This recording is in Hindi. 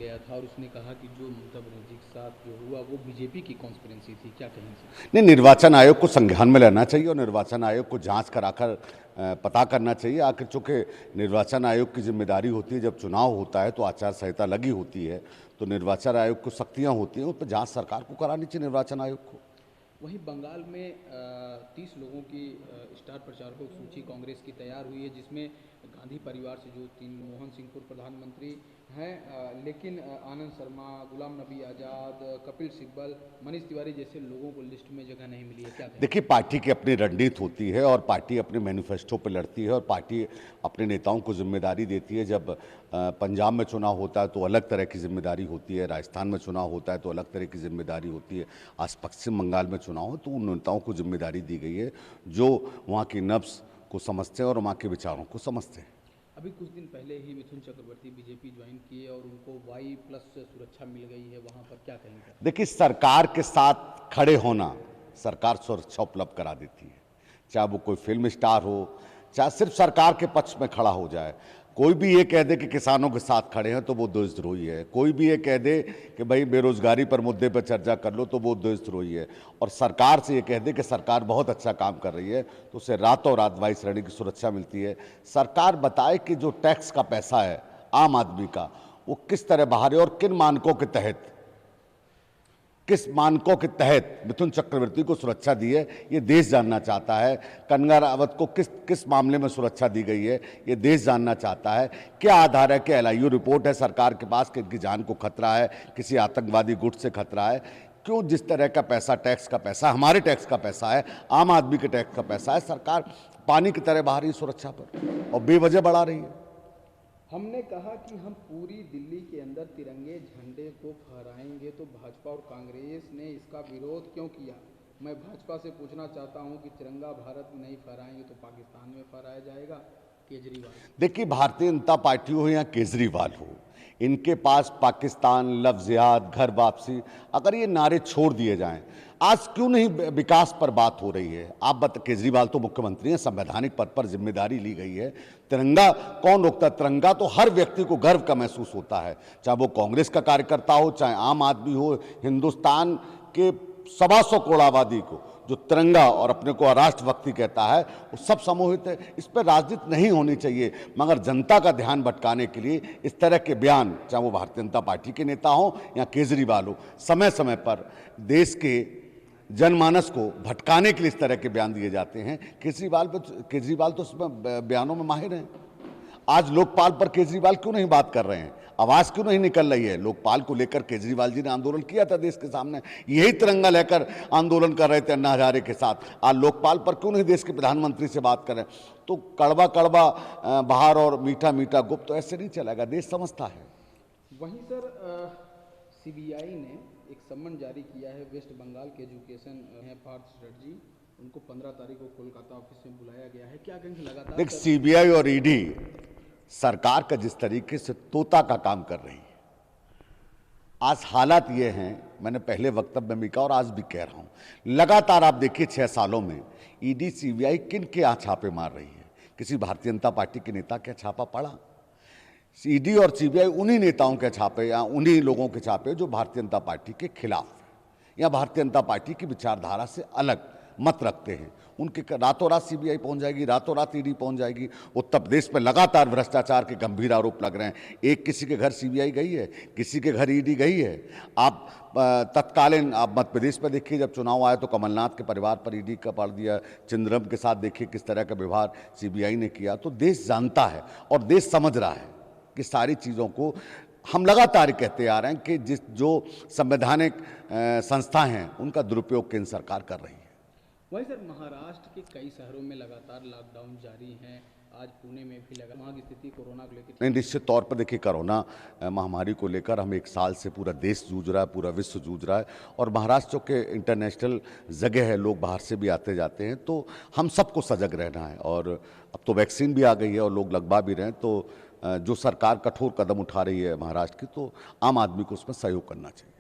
गया था और उसने कहा कि जो ममता बनर्जी के साथ जो हुआ वो बीजेपी की कॉन्स्पिरेंसी थी, क्या कहेंगे? नहीं, निर्वाचन आयोग को संज्ञान में लेना चाहिए और निर्वाचन आयोग को जांच कराकर पता करना चाहिए। आखिर चूंकि निर्वाचन आयोग की जिम्मेदारी होती है, जब चुनाव होता है तो आचार संहिता लगी होती है, तो निर्वाचन आयोग को सख्तियां होती हैं, उस पर जांच सरकार को करानी चाहिए, निर्वाचन आयोग को। वहीं बंगाल में 30 लोगों की स्टार प्रचारकों की सूची कांग्रेस की तैयार हुई है, जिसमें गांधी परिवार से जो 3 मोहन सिंह पूर्व प्रधानमंत्री हैं, लेकिन आनंद शर्मा, गुलाम नबी आज़ाद, कपिल सिब्बल, मनीष तिवारी जैसे लोगों को लिस्ट में जगह नहीं मिली है, क्या कहें? देखिए, पार्टी की अपनी रणनीति होती है और पार्टी अपने मैनिफेस्टो पर लड़ती है और पार्टी अपने नेताओं को जिम्मेदारी देती है। जब पंजाब में चुनाव होता है तो अलग तरह की जिम्मेदारी होती है, राजस्थान में चुनाव होता है तो अलग तरह की जिम्मेदारी होती है, आज पश्चिम बंगाल में चुनाव हो तो उन नेताओं को जिम्मेदारी दी गई है जो वहाँ की नब्ज को समझते हैं और वहाँ के विचारों को समझते हैं। अभी कुछ दिन पहले ही मिथुन चक्रवर्ती बीजेपी ज्वाइन किए और उनको Y+ सुरक्षा मिल गई है, वहाँ पर क्या कहेंगे? देखिए, सरकार के साथ खड़े होना सरकार सुरक्षा उपलब्ध करा देती है, चाहे वो कोई फिल्म स्टार हो, चाहे सिर्फ सरकार के पक्ष में खड़ा हो जाए। कोई भी ये कह दे कि किसानों के साथ खड़े हैं तो वो देशद्रोही है, कोई भी ये कह दे कि भाई बेरोजगारी पर मुद्दे पर चर्चा कर लो तो वो देशद्रोही है, और सरकार से ये कह दे कि सरकार बहुत अच्छा काम कर रही है तो उसे रातों रात वायु श्रेणी की सुरक्षा मिलती है। सरकार बताए कि जो टैक्स का पैसा है आम आदमी का, वो किस तरह बाहर है और किन मानकों के तहत, किस मानकों के तहत मिथुन चक्रवर्ती को सुरक्षा दी है, ये देश जानना चाहता है। कनगा रावत को किस किस मामले में सुरक्षा दी गई है, ये देश जानना चाहता है। क्या आधार है कि LIU रिपोर्ट है सरकार के पास कि इनकी जान को खतरा है, किसी आतंकवादी गुट से खतरा है? क्यों जिस तरह का पैसा, टैक्स का पैसा, हमारे टैक्स का पैसा है, आम आदमी के टैक्स का पैसा है, सरकार पानी की तरह बहा रही है सुरक्षा पर और बेवजह बढ़ा रही है। हमने कहा कि हम पूरी दिल्ली के अंदर तिरंगे झंडे को फहराएंगे, तो भाजपा और कांग्रेस ने इसका विरोध क्यों किया? मैं भाजपा से पूछना चाहता हूं कि तिरंगा भारत में नहीं फहराएंगे तो पाकिस्तान में फहराया जाएगा। केजरीवाल, देखिए, भारतीय जनता पार्टी हो या केजरीवाल हो, इनके पास पाकिस्तान, लफ्ज़ जिहाद, घर वापसी, अगर ये नारे छोड़ दिए जाएं, आज क्यों नहीं विकास पर बात हो रही है? आप केजरीवाल तो मुख्यमंत्री हैं, संवैधानिक पद पर जिम्मेदारी ली गई है। तिरंगा कौन रोकता है? तिरंगा तो हर व्यक्ति को गर्व का महसूस होता है, चाहे वो कांग्रेस का कार्यकर्ता हो, चाहे आम आदमी हो। हिंदुस्तान के 125 करोड़ आबादी को जो तिरंगा और अपने को राष्ट्रभक्ति कहता है, वो सब समूहित है। इस पर राजनीति नहीं होनी चाहिए, मगर जनता का ध्यान भटकाने के लिए इस तरह के बयान, चाहे वो भारतीय जनता पार्टी के नेता हो या केजरीवाल हो, समय समय पर देश के जनमानस को भटकाने के लिए इस तरह के बयान दिए जाते हैं। केजरीवाल तो उसमें बयानों में माहिर हैं। आज लोकपाल पर केजरीवाल क्यों नहीं बात कर रहे हैं? आवाज क्यों नहीं निकल रही है? लोकपाल को लेकर केजरीवाल जी ने आंदोलन किया था देश के सामने, यही तिरंगा लेकर आंदोलन कर रहे थे अन्ना हजारे के साथ। आज लोकपाल पर क्यों नहीं देश के प्रधानमंत्री से बात करें? तो कड़वा कड़वा बाहर और मीठा मीठा गुप्त, तो ऐसे नहीं चलेगा, देश समझता है। वहीं सर CBI ने एक सम्मन जारी किया है वेस्ट बंगाल के एजुकेशन है पार्थ चटर्जी, उनको 15 तारीख को कोलकाता ऑफिस में बुलाया गया है, क्या कहेंगे? लगातार देख, CBI और ED सरकार का जिस तरीके से तोता का काम कर रही है, आज हालात ये हैं, मैंने पहले वक्तव्य में भी कहा और आज भी कह रहा हूं, लगातार आप देखिए 6 सालों में ED CBI किन के यहाँ छापे मार रही है? किसी भारतीय जनता पार्टी के नेता के छापा पड़ा? ED और CBI उन्हीं नेताओं के छापे या उन्हीं लोगों के छापे जो भारतीय जनता पार्टी के खिलाफ है या भारतीय जनता पार्टी की विचारधारा से अलग मत रखते हैं। उनके रातों रात CBI पहुंच जाएगी, रातों रात ED पहुंच जाएगी। उत्तर प्रदेश में लगातार भ्रष्टाचार के गंभीर आरोप लग रहे हैं। एक किसी के घर CBI गई है, किसी के घर ED गई है। आप तत्कालीन आप मध्य प्रदेश में देखिए, जब चुनाव आया तो कमलनाथ के परिवार पर ED का पड़ दिया। चिदंबरम के साथ देखिए किस तरह का व्यवहार CBI ने किया। तो देश जानता है और देश समझ रहा है कि सारी चीज़ों को हम लगातार कहते आ रहे हैं कि जो संवैधानिक संस्था हैं उनका दुरुपयोग केंद्र सरकार कर रही है। वहीं सर महाराष्ट्र के कई शहरों में लगातार लॉकडाउन जारी हैं, आज पुणे में भी लगा। वहाँ की स्थिति कोरोना को लेकर? नहीं, निश्चित तौर पर देखिए, कोरोना महामारी को लेकर हम 1 साल से पूरा देश जूझ रहा है, पूरा विश्व जूझ रहा है और महाराष्ट्र के इंटरनेशनल जगह है, लोग बाहर से भी आते जाते हैं, तो हम सबको सजग रहना है। और अब तो वैक्सीन भी आ गई है और लोग लगवा भी रहे हैं, तो जो सरकार कठोर कदम उठा रही है महाराष्ट्र की, तो आम आदमी को उसमें सहयोग करना चाहिए।